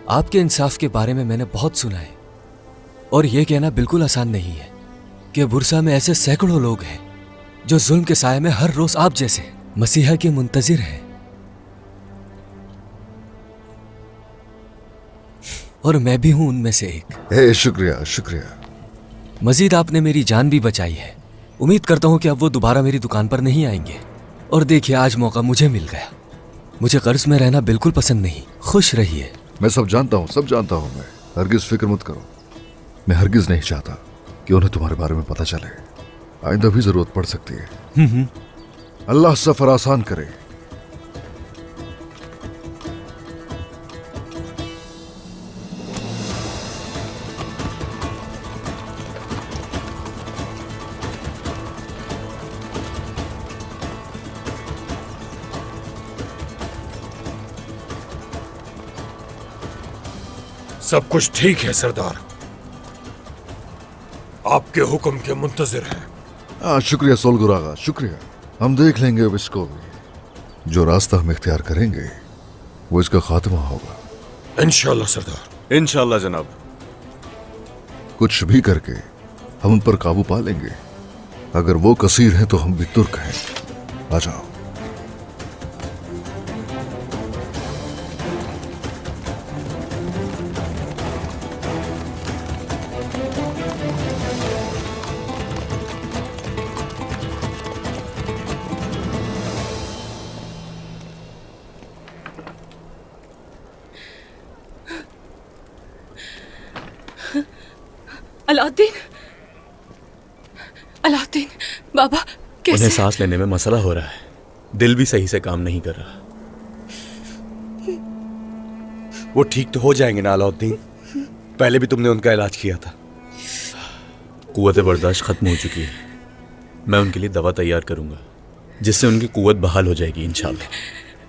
आपके इंसाफ के बारे में मैंने बहुत सुना है, और यह कहना बिल्कुल आसान नहीं है कि बुरसा में ऐसे सैकड़ों लोग हैं जो जुल्म के साये में हर रोज आप जैसे मसीहा के मुंतजिर हैं, और मैं भी हूं उनमें से एक। शुक्रिया शुक्रिया। मजीद आपने मेरी जान भी बचाई है। उम्मीद करता हूं कि अब वो दोबारा मेरी दुकान पर नहीं आएंगे। और देखिए, आज मौका मुझे मिल गया। मुझे कर्ज में रहना बिल्कुल पसंद नहीं। खुश रहिए। मैं सब जानता हूँ मैं। हरगिज फिक्र मत करो। मैं हरगिज नहीं चाहता कि उन्हें तुम्हारे बारे में पता चले। आइंदा भी जरूरत पड़ सकती है। अल्लाह सफर आसान करे। सब कुछ ठीक है सरदार, आपके हुक्म के मुंतजिर हैं। शुक्रिया सोलगुर आगा, शुक्रिया। हम देख लेंगे अब इसको भी। जो रास्ता हम इख्तियार करेंगे वो इसका खात्मा होगा। इंशाल्लाह सरदार। इंशाल्लाह जनाब। कुछ भी करके हम उन पर काबू पा लेंगे। अगर वो कसीर हैं तो हम भी तुर्क हैं। आ जाओ। अलाउद्दीन, अलाउद्दीन बाबा कैसे? उन्हें सांस लेने में मसला हो रहा है। दिल भी सही से काम नहीं कर रहा। वो ठीक तो हो जाएंगे ना अलाउद्दीन? पहले भी तुमने उनका इलाज किया था। कुव्वत बर्दाश्त खत्म हो चुकी है। मैं उनके लिए दवा तैयार करूंगा जिससे उनकी कुव्वत बहाल हो जाएगी। इंशाल्लाह।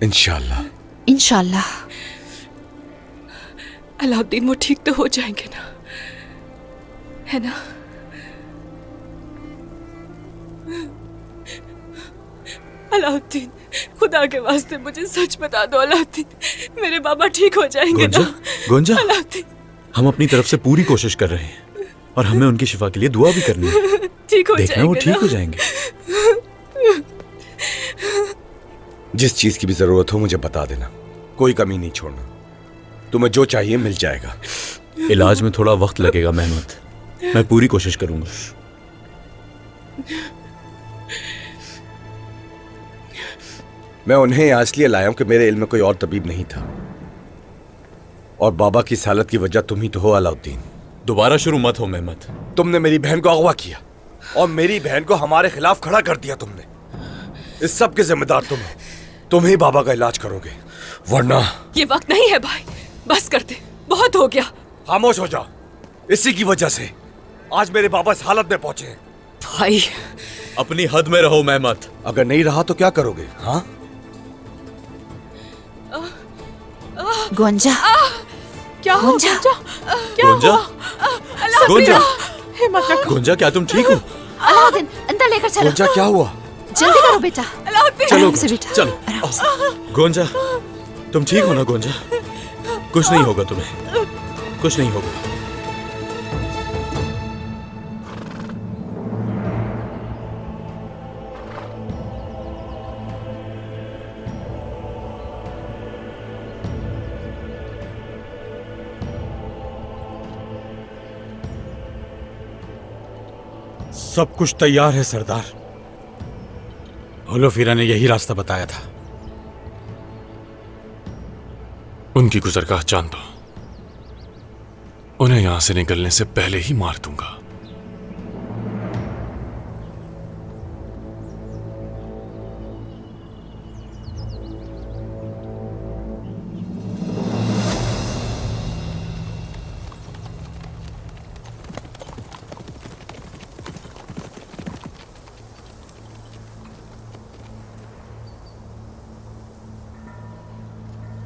इंशाल्लाह। इंशाल्लाह। अलाउद्दीन वो ठीक तो हो जाएंगे ना, है ना? अलाउद्दीन, खुदा के वास्ते मुझे सच बता दो अलाउद्दीन, मेरे बाबा ठीक हो जाएंगे ना? गोंजा, अलाउद्दीन, हम अपनी तरफ से पूरी कोशिश कर रहे हैं और हमें उनकी शिफा के लिए दुआ भी करनी है। ठीक हो देखना वो ठीक हो जाएंगे। जिस चीज की भी जरूरत हो मुझे बता देना, कोई कमी नहीं छोड़ना। तुम्हें जो चाहिए मिल जाएगा। इलाज में थोड़ा वक्त लगेगा मेहमत, मैं पूरी कोशिश करूंगा। मैं उन्हें यहाँ इसलिए लाया हूं कि मेरे इल्म में कोई और तबीब नहीं था, और बाबा की इस हालत की वजह तुम ही तो हो अलाउद्दीन। दोबारा शुरू मत हो मेहमत। तुमने मेरी बहन को अगवा किया और मेरी बहन को हमारे खिलाफ खड़ा कर दिया तुमने। इस सब के जिम्मेदार तुम हो। तुम ही बाबा का इलाज करोगे, वरना। ये वक्त नहीं है भाई, बस कर दे, बहुत हो गया। खामोश हो जाओ। इसी की वजह से आज मेरे बाबा इस हालत में पहुंचे हैं। भाई, अपनी हद में रहो मेहमत। अगर नहीं रहा तो क्या करोगे? हाँ गोंजा, क्या हो गोंजा? क्या गोंजा? हुआ? गोंजा? हिम्मत रखो। गोंजा, क्या तुम ठीक हो? अलाउद्दीन, अंदर लेकर चलो। गोंजा, क्या हुआ? जल्दी करो बेटा। अलाउद्दीन, चलो आराम से बेटा। चलो। गोंजा, तुम ठीक हो ना? गोंजा, कुछ नहीं होगा तुम्हें, कुछ नहीं होगा। सब कुछ तैयार है सरदार। होलोफिरा ने यही रास्ता बताया था। उनकी गुजरगाह जान दो, उन्हें यहां से निकलने से पहले ही मार दूंगा।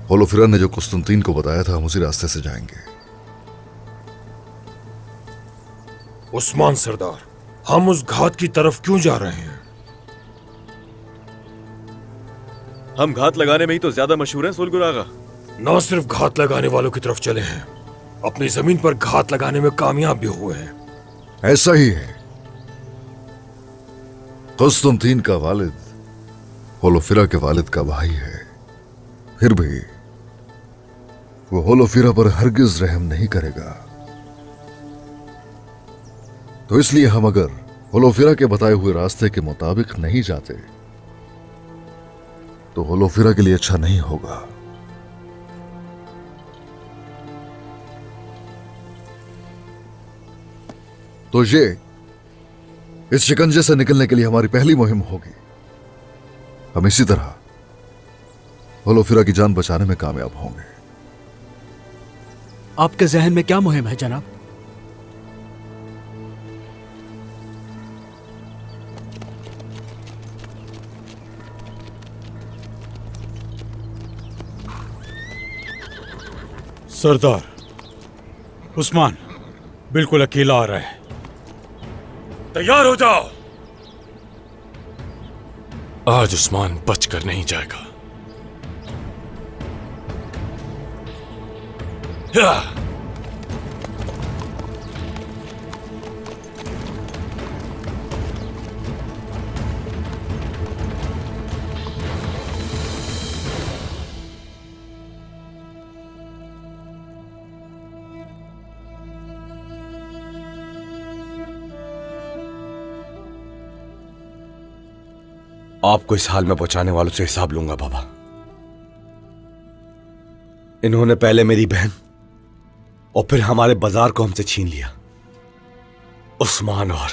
होलोफिरा ने जो कुस्तुनतीन को बताया था हम उसी रास्ते से जाएंगे। उस्मान सरदार, हम उस घाट की तरफ क्यों जा रहे हैं? हम घात लगाने में ही तो ज्यादा मशहूर हैं सोलगुर आगा। न सिर्फ घात लगाने वालों की तरफ चले हैं, अपनी जमीन पर घात लगाने में कामयाब भी हुए हैं। ऐसा ही है। कुस्तुनतीन का वालिद होलोफिरा के वालिद का भाई है, फिर भी वो होलोफिरा पर हरगिज रहम नहीं करेगा। तो इसलिए हम अगर होलोफिरा के बताए हुए रास्ते के मुताबिक नहीं जाते तो होलोफिरा के लिए अच्छा नहीं होगा। तो ये इस शिकंजे से निकलने के लिए हमारी पहली मुहिम होगी। हम इसी तरह होलोफिरा की जान बचाने में कामयाब होंगे। आपके जहन में क्या मुहिम है जनाब? सरदार, उस्मान बिल्कुल अकेला आ रहा है। तैयार हो जाओ। आज उस्मान बचकर नहीं जाएगा। या! आपको इस हाल में पहुंचाने वालों से हिसाब लूंगा बाबा। इन्होंने पहले मेरी बहन और फिर हमारे बाजार को हमसे छीन लिया। उस्मान और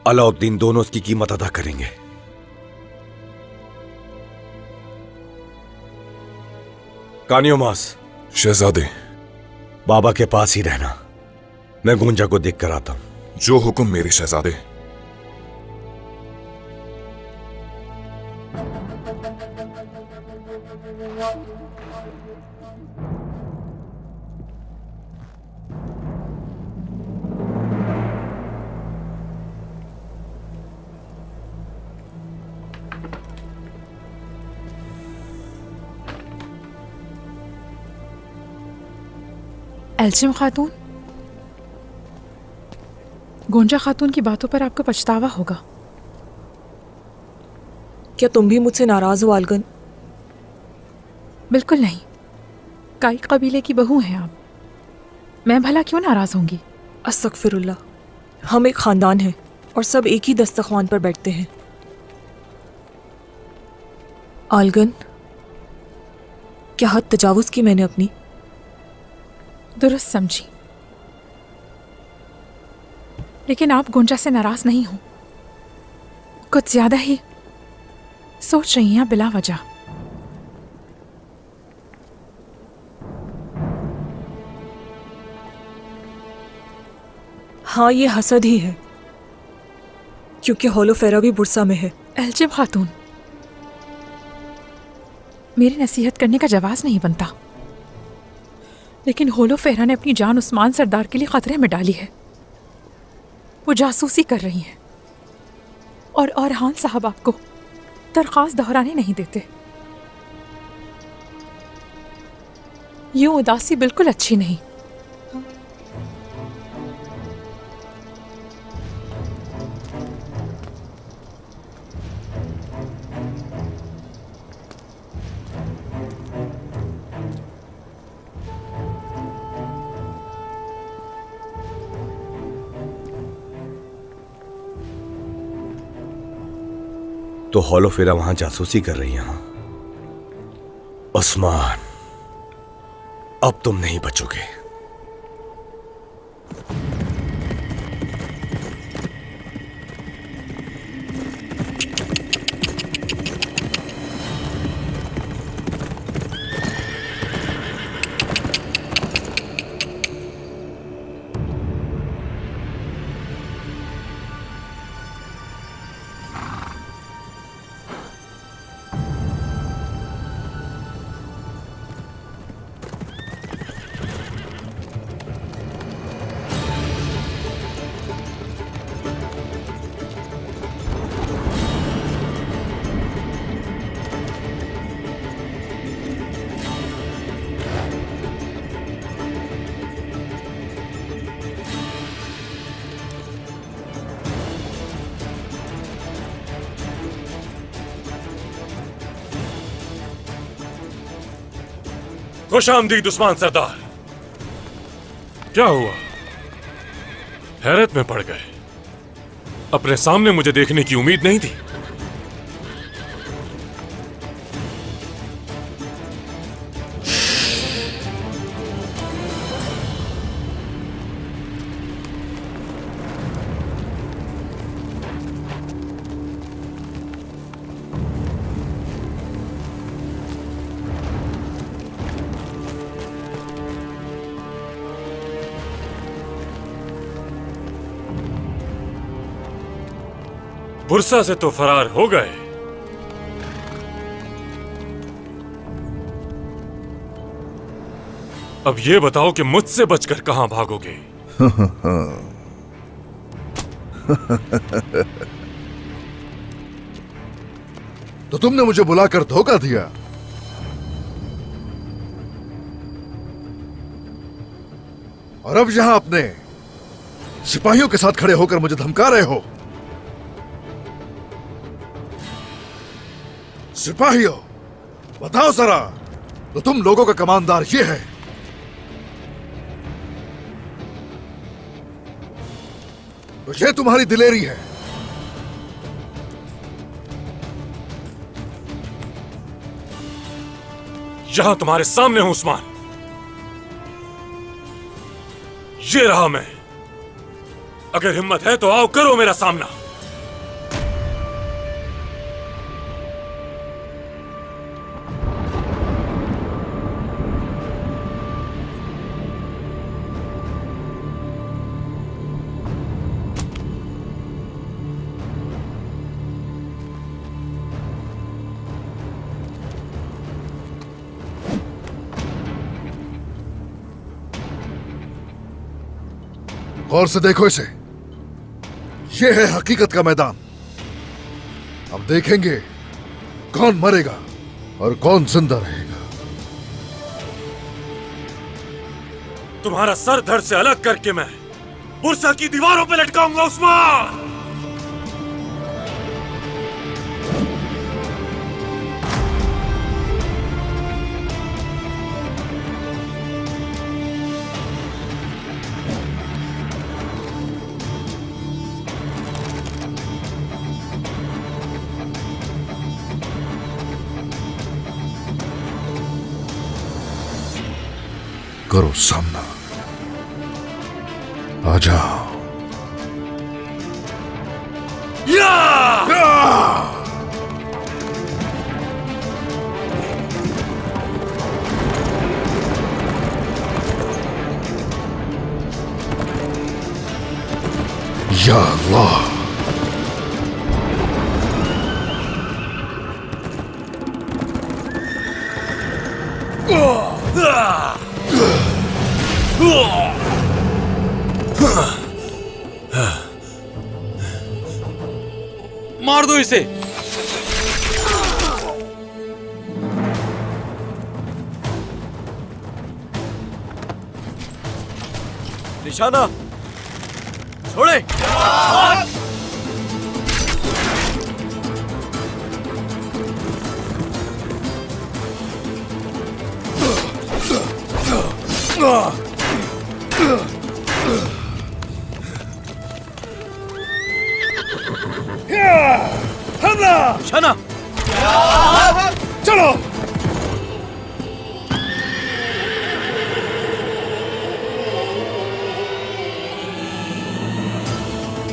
अलाउद्दीन दोनों उसकी कीमत अदा करेंगे। कानियोमास, शहजादे, बाबा के पास ही रहना। मैं गुंजा को देख कर आता हूं। जो हुक्म मेरे शहजादे। एल्चिम खातून, गोंजा खातून की बातों पर आपको पछतावा होगा। क्या तुम भी मुझसे नाराज हो आलगन? बिल्कुल नहीं। काई कबीले की बहू हैं आप, मैं भला क्यों नाराज होंगी? अस्तगफिरुल्लाह, हम एक खानदान हैं और सब एक ही दस्तरख्वान पर बैठते हैं। आलगन, क्या हद तजावुज की मैंने अपनी? दुरुस्त समझी, लेकिन आप गुंजा से नाराज नहीं हो। कुछ ज्यादा ही सोच रही हैं बिला वजह। हाँ, ये हसद ही है, क्योंकि होलोफेरा भी बुरसा में है। एल्चिम खातून, मेरी नसीहत करने का जवाब नहीं बनता, लेकिन होलोफेरा ने अपनी जान उस्मान सरदार के लिए खतरे में डाली है। वो जासूसी कर रही हैं और औरहान साहब आपको दरख्वास्त दोहराने नहीं देते। यूं उदासी बिल्कुल अच्छी नहीं। तो होलोफेरा वहां जासूसी कर रही है। उस्मान, अब तुम नहीं बचोगे। खुशामदीद उस्मान सरदार। क्या हुआ? हैरत में पड़ गए। अपने सामने मुझे देखने की उम्मीद नहीं थी। बुरसा से तो फरार हो गए, अब ये बताओ कि मुझसे बचकर कहां भागोगे? तो तुमने मुझे बुलाकर धोखा दिया। और अब यहां अपने सिपाहियों के साथ खड़े होकर मुझे धमका रहे हो। सिपाहियों, बताओ जरा, तो तुम लोगों का कमांडर ये है? तो ये तुम्हारी दिलेरी है? यहां तुम्हारे सामने हूं उस्मान। ये रहा मैं। अगर हिम्मत है तो आओ, करो मेरा सामना। गौर से देखो इसे, ये है हकीकत का मैदान। अब देखेंगे कौन मरेगा और कौन जिंदा रहेगा। तुम्हारा सर धड़ से अलग करके मैं बुरसा की दीवारों पे लटकाऊंगा उस्मान। करो सामना, आ जाओ। या अल्लाह, मार दो इसे। निशाना छोड़े। हमला! निशाना चलो।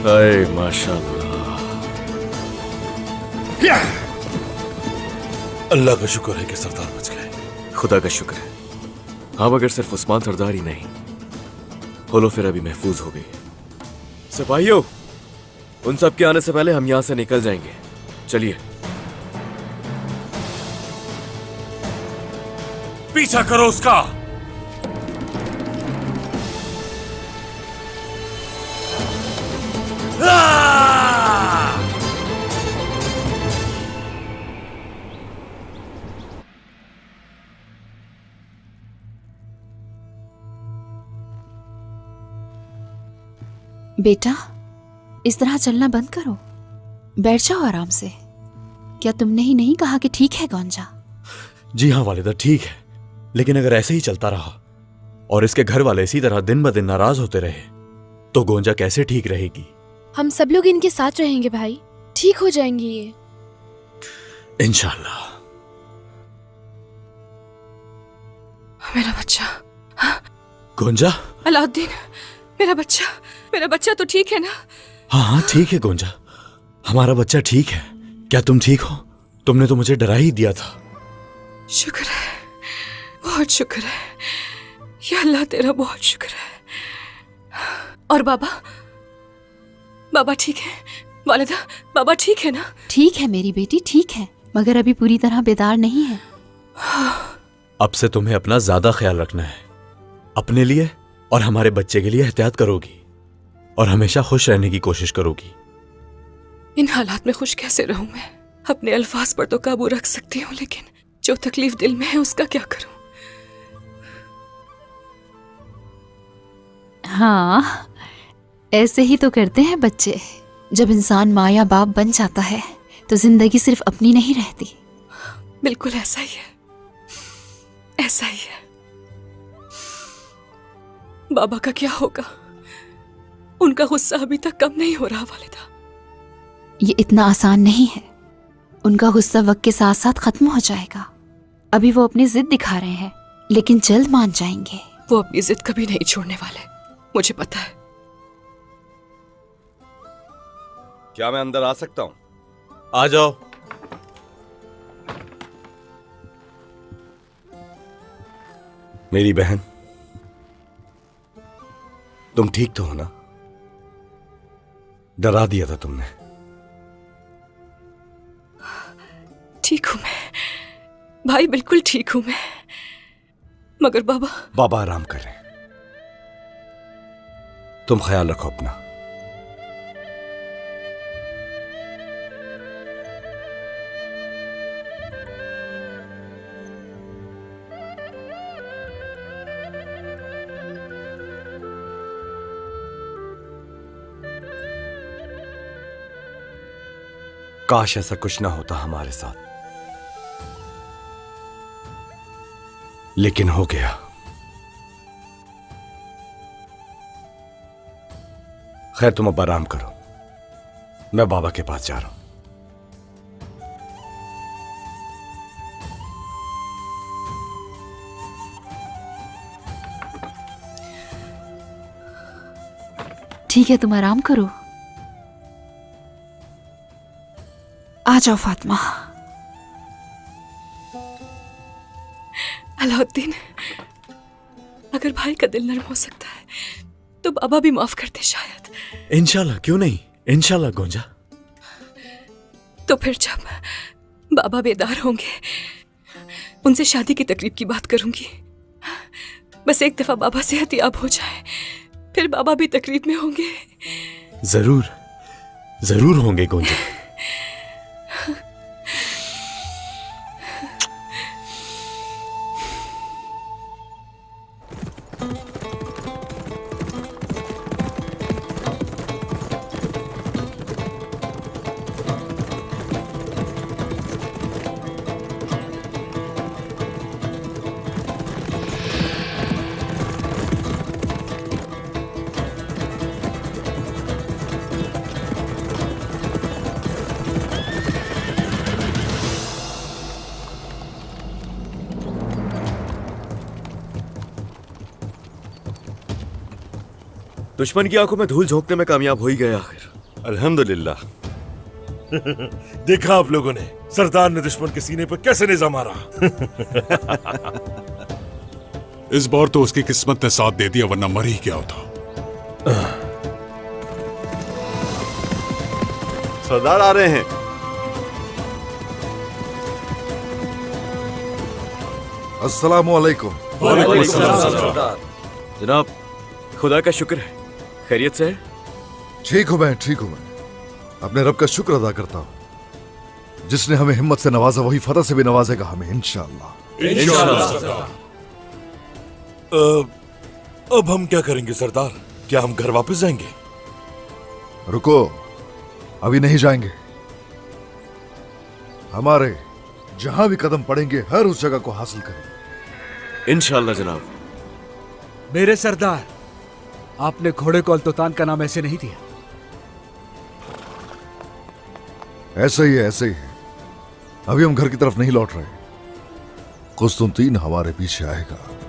अरे माशाअल्लाह, अल्लाह का शुक्र है कि सरदार बच गए। खुदा का शुक्र है। हाँ, मगर सिर्फ उस्मान सरदार ही नहीं, होलोफेरा भी महफूज हो गई। सिपाहियों, उन सब के आने से पहले हम यहां से निकल जाएंगे। चलिए। पीछा करो उसका। बेटा, इस तरह चलना बंद करो, बैठ जाओ आराम से। क्या तुमने ही नहीं कहा कि ठीक है गौंजा? जी हाँ वालिदा, ठीक है। लेकिन अगर ऐसे ही चलता रहा और इसके घर वाले इसी तरह दिन ब दिन नाराज होते रहे तो गोंजा कैसे ठीक रहेगी? हम सब लोग इनके साथ रहेंगे भाई, ठीक हो जाएंगे ये। इंशाल्लाह। मेरा बच्चा। गोंजा। अलाउद्दीन, मेरा बच्चा तो ठीक है ना? हाँ हाँ ठीक है गोंजा, हमारा बच्चा ठीक है। क्या तुम ठीक हो? तुमने तो मुझे डरा ही दिया था। शुक्र है, बहुत शुक्र है या अल्लाह, तेरा बहुत शुक्र है। और बाबा ठीक है? वालिदा, बाबा ठीक है ना? ठीक है मेरी बेटी, ठीक है, मगर अभी पूरी तरह बेदार नहीं है। अब से तुम्हें अपना ज्यादा ख्याल रखना है, अपने लिए और हमारे बच्चे के लिए एहतियात करोगी और हमेशा खुश रहने की कोशिश करोगी। इन हालात में खुश कैसे रहूं मैं? अपने अल्फाज पर तो काबू रख सकती हूँ, लेकिन जो तकलीफ दिल में है उसका क्या करूं? हाँ, ऐसे ही तो करते हैं बच्चे। जब इंसान माँ या बाप बन जाता है तो जिंदगी सिर्फ अपनी नहीं रहती। बिल्कुल ऐसा ही है, ऐसा ही है। बाबा का क्या होगा? उनका गुस्सा अभी तक कम नहीं हो रहा वालिदा। ये इतना आसान नहीं है। उनका गुस्सा वक्त के साथ साथ खत्म हो जाएगा। अभी वो अपनी जिद दिखा रहे हैं, लेकिन जल्द मान जाएंगे। वो अपनी जिद कभी नहीं छोड़ने वाले, मुझे पता है। क्या मैं अंदर आ सकता हूं? आ जाओ। मेरी बहन, तुम ठीक तो हो ना? डरा दिया था तुमने। ठीक हूं मैं भाई, बिल्कुल ठीक हूं मैं, मगर बाबा आराम कर रहे हैं। तुम ख्याल रखो अपना। काश ऐसा कुछ ना होता हमारे साथ, लेकिन हो गया। खैर, तुम अब आराम करो, मैं बाबा के पास जा रहा हूं। ठीक है, तुम आराम करो। आ जाओ फातिमा। अलाउद्दीन, अगर भाई का दिल नरम हो सकता है तो बाबा भी माफ करते शायद। इंशाल्लाह, क्यों नहीं, इंशाल्लाह गोंजा। तो फिर जब बाबा बेदार होंगे उनसे शादी की तकरीब की बात करूंगी। बस एक दफा बाबा सेहतयाब हो जाए, फिर बाबा भी तकरीब में होंगे। जरूर जरूर होंगे गोंजा। दुश्मन की आंखों में धूल झोंकने में कामयाब हो ही गया आखिर। अल्हम्दुलिल्लाह। देखा आप लोगों ने सरदार ने दुश्मन के सीने पर कैसे निजाम मारा। इस बार तो उसकी किस्मत ने साथ दे दिया, वरना मर ही गया था। सरदार आ रहे हैं। अस्सलामु अलैकुम। जनाब, खुदा का शुक्र है, खैरियत से है? ठीक हूं मैं, ठीक हूं मैं। अपने रब का शुक्र अदा करता हूं। जिसने हमें हिम्मत से नवाजा वही फतह से भी नवाजेगा हमें, इंशाअल्लाह। इंशाअल्लाह। अब हम क्या करेंगे सरदार? क्या हम घर वापस जाएंगे? रुको, अभी नहीं जाएंगे। हमारे जहां भी कदम पड़ेंगे हर उस जगह को हासिल करेंगे। इंशाल्लाह जनाब। मेरे सरदार, आपने घोड़े को अल्तुतान का नाम ऐसे नहीं दिया। ऐसे ही है, ऐसे ही है। अभी हम घर की तरफ नहीं लौट रहे। कुस्तुनतीन हमारे पीछे आएगा।